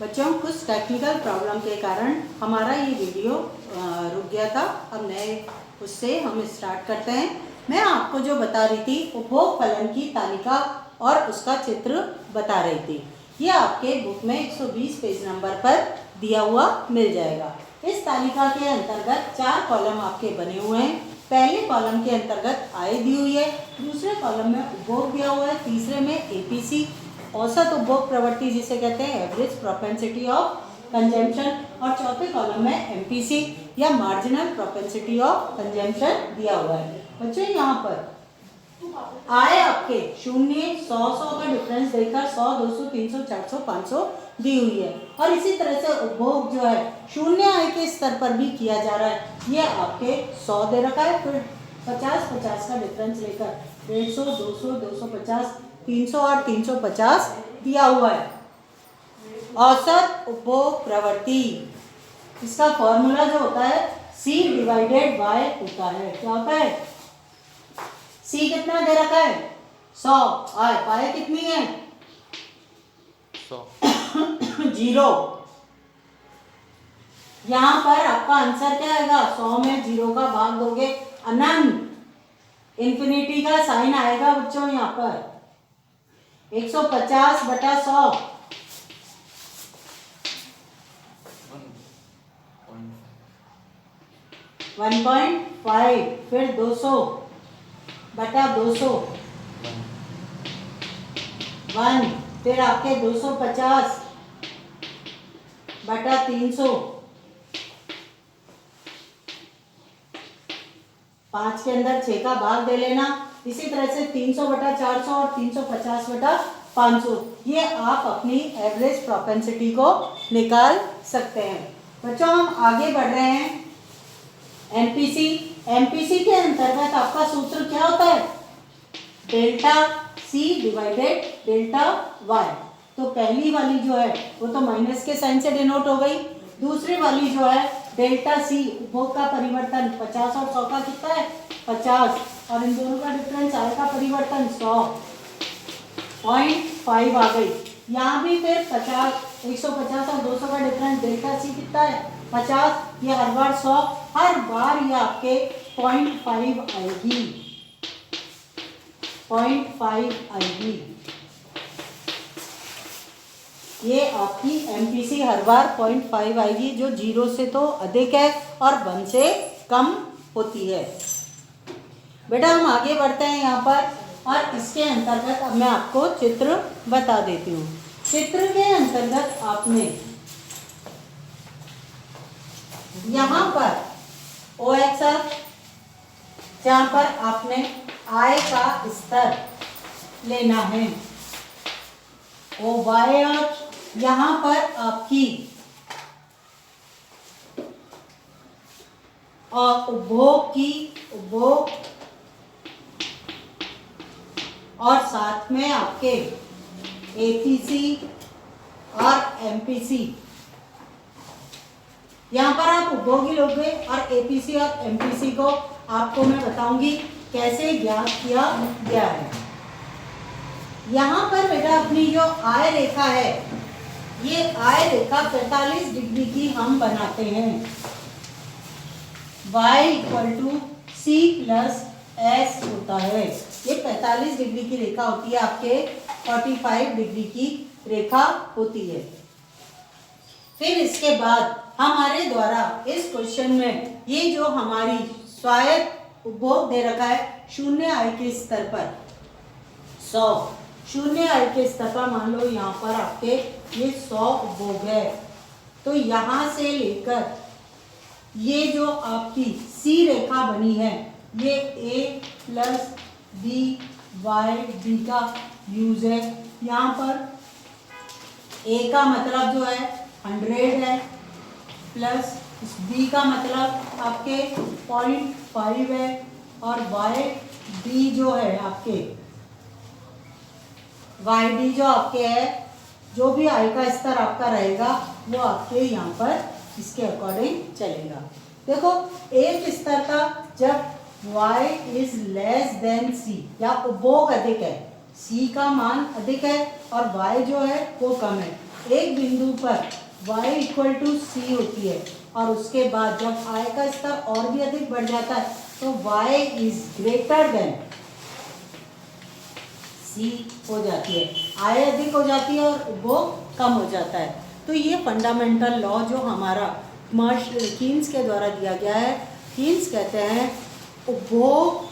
बच्चों, कुछ technical problem के कारण हमारा ये वीडियो रुक गया था। अब नए उससे हम स्टार्ट करते हैं। मैं आपको जो बता रही थी उपभोग फलन की तालिका और उसका चित्र बता रही थी। ये आपके बुक में 120 पेज नंबर पर दिया हुआ मिल जाएगा। इस तालिका के अंतर्गत 4 कॉलम आपके बने हुए हैं। पहले कॉलम के अंतर्गत आय दी हुई है, दूसरे कॉलम में उपभोग दिया हुआ है, तीसरे में एपीसी औसत उपभोग प्रवृत्ति जिसे कहते हैं एवरेज प्रोपेंसिटी ऑफ कंजम्पशन, और चौथे कॉलम में एमपीसी या मार्जिनल प्रोपेंसिटी ऑफ कंजम्पशन दिया हुआ है। बच्चों, यहाँ पर आय आपके 0, 100 का डिफरेंस देकर 100, 200, 300, 400, 500 दी हुई है। और इसी तरह से उपभोग जो है 0 आय के स्तर पर भी किया जा रहा है। ये आपके 100 दे रखा है, फिर 50 का डिफरेंस लेकर 150, 200, 250, 300 और 350 दिया हुआ है। औसत उपभोग प्रवृत्ति, इसका फॉर्मूला जो होता है C डिवाइडेड बाय होता है। क्या होता है? C कितना दे रखा है? 100। पाए कितनी है? 100। 0। यहां पर आपका आंसर क्या आएगा? 100 में 0 का भाग दोगे अनंत, इंफिनिटी का साइन आएगा बच्चों। यहां पर 150 बटा 100 1.5, फिर 200 बटा 200 1, फिर आपके 250 बटा 300, 5 के अंदर 6 का भाग दे लेना। इसी तरह से 300 बटा 400 और 350 बटा 500, ये आप अपनी एवरेज प्रोपेंसिटी को निकाल सकते हैं। बच्चों, हम आगे बढ़ रहे हैं। एमपीसी, एमपीसी के अंतर्गत आपका सूत्र क्या होता है? Delta C divided delta Y. तो पहली वाली जो है वो तो माइनस के साइन से डिनोट हो गई। दूसरी वाली जो है डेल्टा सी, उपभोग का परिवर्तन 50 और 100 का कितना है? 50, और इन दोनों का डिफरेंस आय का परिवर्तन 100.5 आ गई। यहाँ भी फिर 50, 150 और 200 का डिफरेंस डेल्टा सी कितना है? 50। ये हर बार 100, हर बार ये आपके 0.5 आएगी, 0.5 आएगी। ये आपकी एमपीसी हर बार 0.5 आएगी, जो 0 से तो अधिक है और 1 से कम होती है। बेटा, हम आगे बढ़ते हैं यहाँ पर, और इसके अंतर्गत अब मैं आपको चित्र बता देती हूँ। चित्र के अंतर्गत आपने यहाँ पर OXR, जहाँ पर आपने आय का स्तर लेना है, OYR यहाँ पर आपकी और उपभोग और साथ में आपके एपीसी और एमपीसी। यहाँ पर आप उपभोग ही लोगे, और एपीसी और एमपीसी को आपको मैं बताऊंगी कैसे ज्ञात किया गया है। यहाँ पर बेटा अपनी जो आय रेखा है, ये आय रेखा 45 डिग्री की हम बनाते हैं। y = c + s होता है। ये 45 डिग्री की रेखा होती है, आपके 45 डिग्री की रेखा होती है। फिर इसके बाद हमारे द्वारा इस क्वेश्चन में ये जो हमारी स्वायत्त उपभोग दे रखा है 0 आय के स्तर पर 100, 0 आय के स्तर पर मान लो यहाँ पर आपके ये 100 उपभोग है। तो यहाँ से लेकर ये जो आपकी सी रेखा बनी है, ये A + B Y D का यूज है। यहाँ पर A का मतलब जो है 100 है, प्लस B का मतलब आपके 0.5 है, और YD जो है आपके YD जो आपके है, जो भी आय का स्तर आपका रहेगा वो आपके यहाँ पर इसके अकॉर्डिंग चलेगा। देखो, एक स्तर का जब y > c या उपभोग अधिक है, c का मान अधिक है और y जो है वो कम है, एक बिंदु पर y इक्वल टू सी होती है और उसके बाद जब आय का स्तर और भी अधिक बढ़ जाता है तो y इज ग्रेटर देन सी हो जाती है, आय अधिक हो जाती है और उपभोग कम हो जाता है। तो ये फंडामेंटल लॉ जो हमारा कीन्स के द्वारा दिया गया है, कीन्स कहते हैं उपभोग,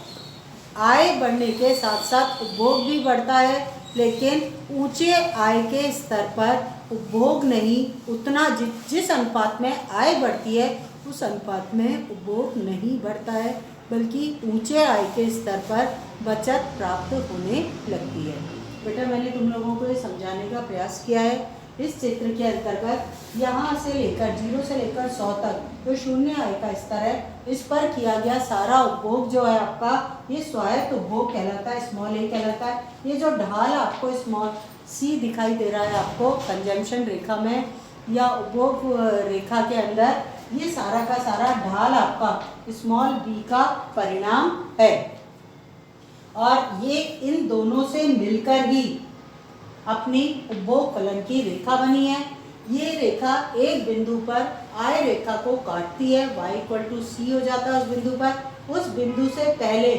आय बढ़ने के साथ साथ उपभोग भी बढ़ता है, लेकिन ऊंचे आय के स्तर पर उपभोग नहीं, उतना जिस अनुपात में आय बढ़ती है उस अनुपात में उपभोग नहीं बढ़ता है, बल्कि ऊंचे आय के स्तर पर बचत प्राप्त होने लगती है। बेटा मैंने तुम लोगों को ये समझाने का प्रयास किया है। इस चित्र के अंतर्गत यहाँ से लेकर 0 से लेकर 100 तक जो शून्य आय का स्तर है, इस पर किया गया सारा उपभोग जो है आपका, ये स्वायत्त उपभोग कहलाता है, स्मॉल ए कहलाता है। ये जो ढाल आपको स्मॉल सी दिखाई दे रहा है आपको कंजम्पशन रेखा में या उपभोग रेखा के अंदर, ये सारा का सारा ढाल आपका स्मॉल बी का परिणाम है और ये इन दोनों से मिलकर ही अपनी उपभोग फलन की रेखा बनी है। ये रेखा एक बिंदु पर आय रेखा को काटती है, y इक्वल टू सी हो जाता है उस बिंदु पर। उस बिंदु से पहले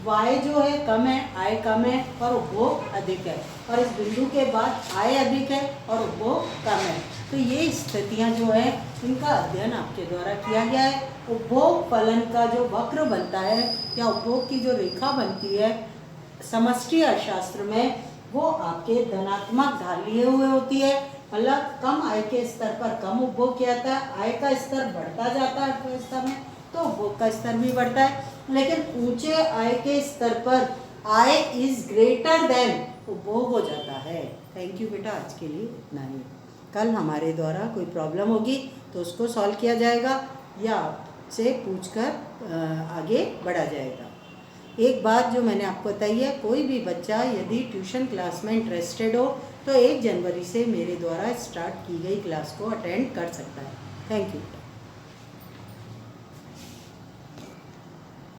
y जो है कम है, आय कम है और उपभोग अधिक है, और इस बिंदु के बाद आय अधिक है और उपभोग कम है। तो ये स्थितियां जो है इनका अध्ययन आपके द्वारा किया गया है। उपभोग फलन का जो वक्र बनता है या उपभोग की जो रेखा बनती है समष्टि अर्थशास्त्र में, वो आपके धनात्मक ढाल लिए हुए होती है, मतलब कम आय के स्तर पर कम उपभोग किया जाता है, आय का स्तर बढ़ता जाता है अर्थव्यवस्था में तो उपभोग का स्तर भी बढ़ता है, लेकिन ऊंचे आय के स्तर पर आय इज ग्रेटर देन उपभोग हो जाता है। थैंक यू बेटा, आज के लिए इतना ही। कल हमारे द्वारा कोई प्रॉब्लम होगी तो उसको सॉल्व किया जाएगा या आपसे पूछकर आगे बढ़ा जाएगा। एक बात जो मैंने आपको बताई है, कोई भी बच्चा यदि ट्यूशन क्लास में इंटरेस्टेड हो तो 1 जनवरी से मेरे द्वारा स्टार्ट की गई क्लास को अटेंड कर सकता है। Thank you.